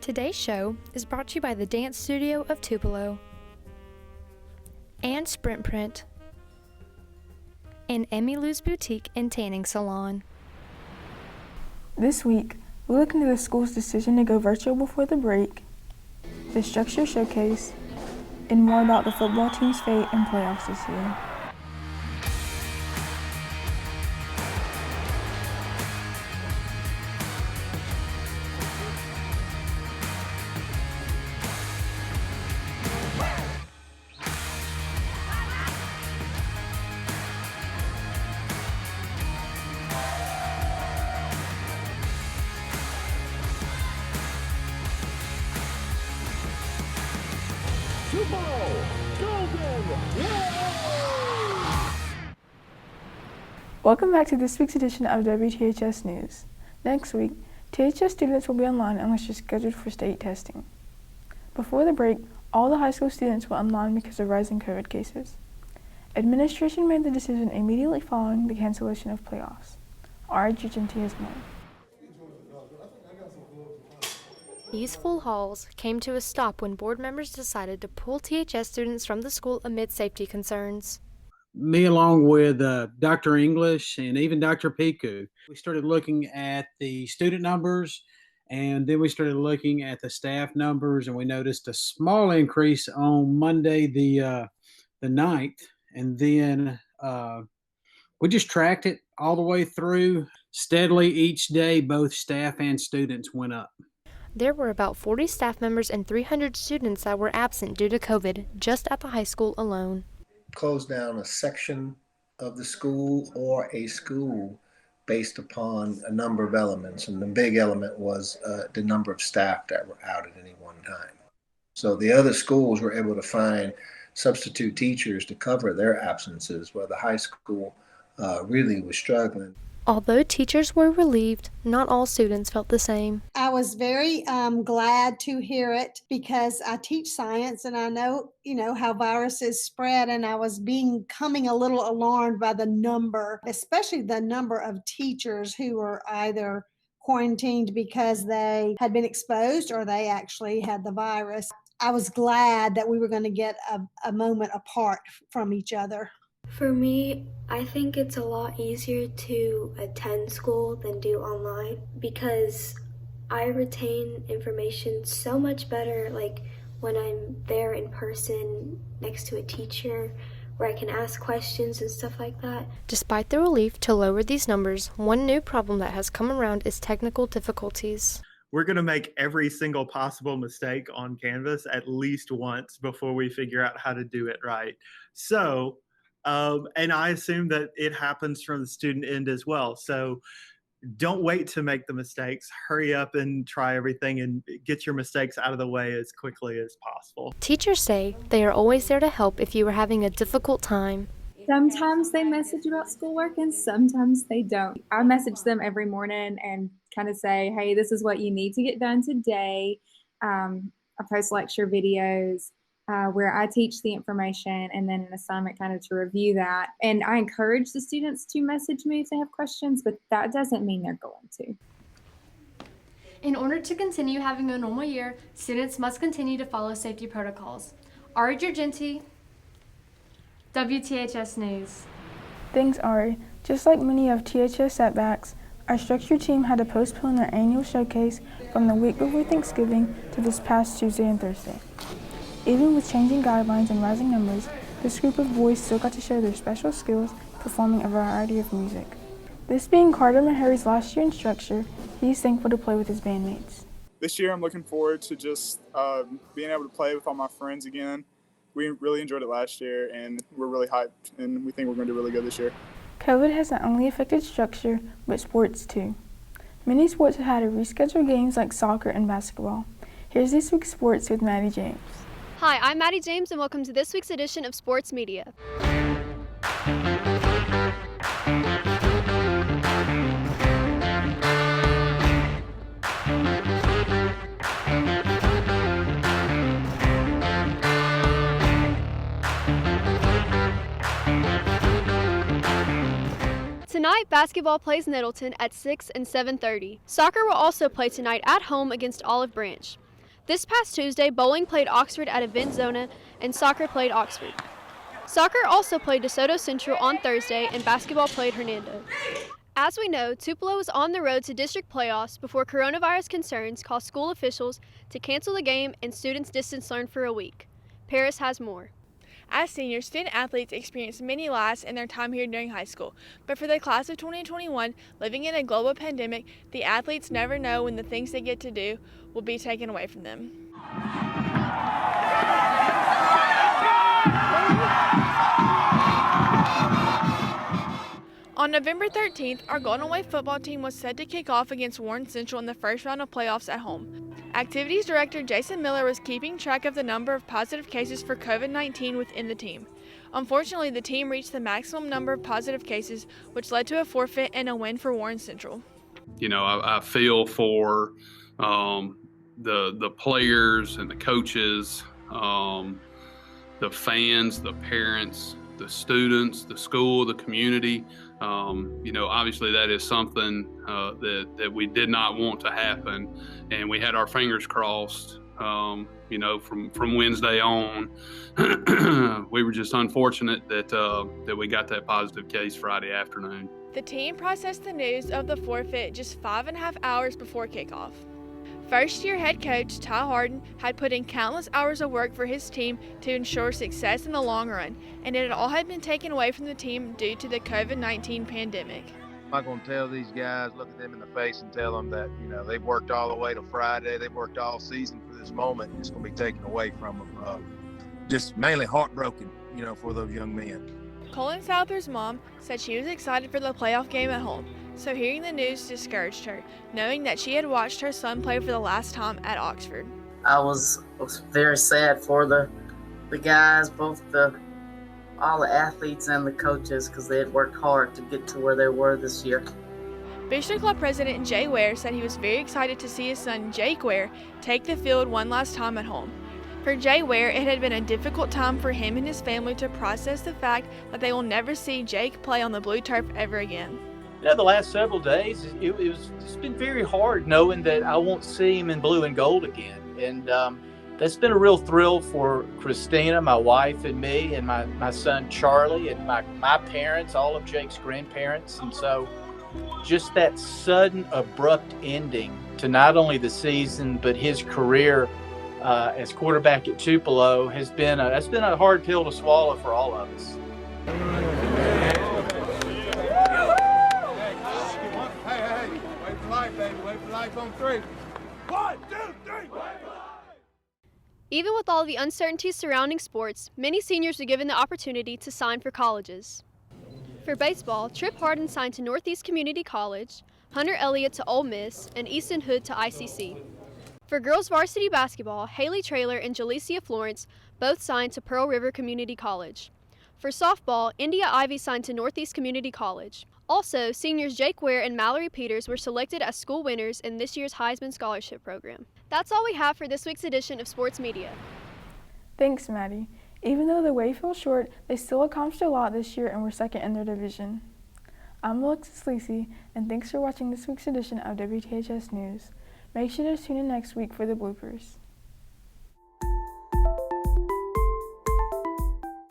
Today's show is brought to you by the Dance Studio of Tupelo and Sprint Print and Emmy Lou's Boutique and Tanning Salon. This week, we look into the school's decision to go virtual before the break, the structure showcase, and more about the football team's fate and playoffs this year. Welcome back to this week's edition of WTHS News. Next week, THS students will be online unless you're scheduled for state testing. Before the break, all the high school students were online because of rising COVID cases. Administration made the decision immediately following the cancellation of playoffs. Our Genti has more. These full halls came to a stop when board members decided to pull THS students from the school amid safety concerns. Me along with Dr. English and even Dr. Piku. We started looking at the student numbers, and then we started looking at the staff numbers, and we noticed a small increase on Monday the 9th, and then we just tracked it all the way through. Steadily each day, both staff and students went up. There were about 40 staff members and 300 students that were absent due to COVID just at the high school alone. Close down a section of the school or a school based upon a number of elements. And the big element was the number of staff that were out at any one time. So the other schools were able to find substitute teachers to cover their absences, where the high school really was struggling. Although teachers were relieved, not all students felt the same. I was very glad to hear it because I teach science and I know, how viruses spread, and I was becoming a little alarmed by the number, especially the number of teachers who were either quarantined because they had been exposed or they actually had the virus. I was glad that we were going to get a moment apart from each other. For me, I think it's a lot easier to attend school than do online because I retain information so much better, like when I'm there in person next to a teacher where I can ask questions and stuff like that. Despite the relief to lower these numbers, one new problem that has come around is technical difficulties. We're going to make every single possible mistake on Canvas at least once before we figure out how to do it right. So, and I assume that it happens from the student end as well. So don't wait to make the mistakes. Hurry up and try everything and get your mistakes out of the way as quickly as possible. Teachers say they are always there to help if you are having a difficult time. Sometimes they message about schoolwork and sometimes they don't. I message them every morning and kind of say, hey, this is what you need to get done today. I post lecture videos where I teach the information and then an assignment kind of to review that. And I encourage the students to message me if they have questions, but that doesn't mean they're going to. In order to continue having a normal year, students must continue to follow safety protocols. Ari Genti, WTHS News. Thanks, Ari. Just like many of THS setbacks, our structure team had to postpone their annual showcase from the week before Thanksgiving to this past Tuesday and Thursday. Even with changing guidelines and rising numbers, this group of boys still got to show their special skills performing a variety of music. This being Carter Meharry's last year in structure, he's thankful to play with his bandmates. This year I'm looking forward to just being able to play with all my friends again. We really enjoyed it last year and we're really hyped and we think we're going to do really good this year. COVID has not only affected structure, but sports too. Many sports have had to reschedule games like soccer and basketball. Here's this week's sports with Maddie James. Hi, I'm Maddie James and welcome to this week's edition of Sports Media. Tonight, basketball plays Nettleton at 6 and 7:30. Soccer will also play tonight at home against Olive Branch. This past Tuesday, bowling played Oxford at Event Zona and soccer played Oxford. Soccer also played DeSoto Central on Thursday and basketball played Hernando. As we know, Tupelo is on the road to district playoffs before coronavirus concerns caused school officials to cancel the game and students distance learn for a week. Paris has more. As seniors, student athletes experience many lives in their time here during high school, but for the class of 2021, living in a global pandemic, the athletes never know when the things they get to do will be taken away from them. On November 13th, our Golden Wave football team was set to kick off against Warren Central in the first round of playoffs at home. Activities Director Jason Miller was keeping track of the number of positive cases for COVID-19 within the team. Unfortunately, the team reached the maximum number of positive cases, which led to a forfeit and a win for Warren Central. You know, I feel for the players and the coaches, the fans, the parents, the students, the school, the community. You know, obviously that is something that we did not want to happen, and we had our fingers crossed. You know, from Wednesday on, we were just unfortunate that we got that positive case Friday afternoon. The team processed the news of the forfeit just 5.5 hours before kickoff. First-year head coach Ty Harden had put in countless hours of work for his team to ensure success in the long run, and it all had been taken away from the team due to the COVID-19 pandemic. I'm not going to tell these guys, look at them in the face and tell them that, you know, they've worked all the way to Friday, they've worked all season for this moment. It's going to be taken away from them. Just mainly heartbroken, you know, for those young men. Colin Souther's mom said she was excited for the playoff game at home, so hearing the news discouraged her, knowing that she had watched her son play for the last time at Oxford. I was very sad for the guys, all the athletes and the coaches, because they had worked hard to get to where they were this year. Booster Club President Jay Ware said he was very excited to see his son Jake Ware take the field one last time at home. For Jay Ware, it had been a difficult time for him and his family to process the fact that they will never see Jake play on the blue turf ever again. You know, the last several days, it's been very hard knowing that I won't see him in blue and gold again. And that's been a real thrill for Christina, my wife, and me, and my son Charlie, and my parents, all of Jake's grandparents. And so just that sudden, abrupt ending to not only the season, but his career as quarterback at Tupelo that's been a hard pill to swallow for all of us. Wait for life, baby. Wait for life on 3. 1, 2, 3. Even with all the uncertainty surrounding sports, many seniors were given the opportunity to sign for colleges. For baseball, Trip Harden signed to Northeast Community College, Hunter Elliott to Ole Miss, and Easton Hood to ICC. For girls varsity basketball, Haley Traylor and Jalecia Florence both signed to Pearl River Community College. For softball, India Ivy signed to Northeast Community College. Also, seniors Jake Ware and Mallory Peters were selected as school winners in this year's Heisman Scholarship Program. That's all we have for this week's edition of Sports Media. Thanks, Maddie. Even though the way fell short, they still accomplished a lot this year and were second in their division. I'm Alexis Lacey, and thanks for watching this week's edition of WTHS News. Make sure to tune in next week for the bloopers.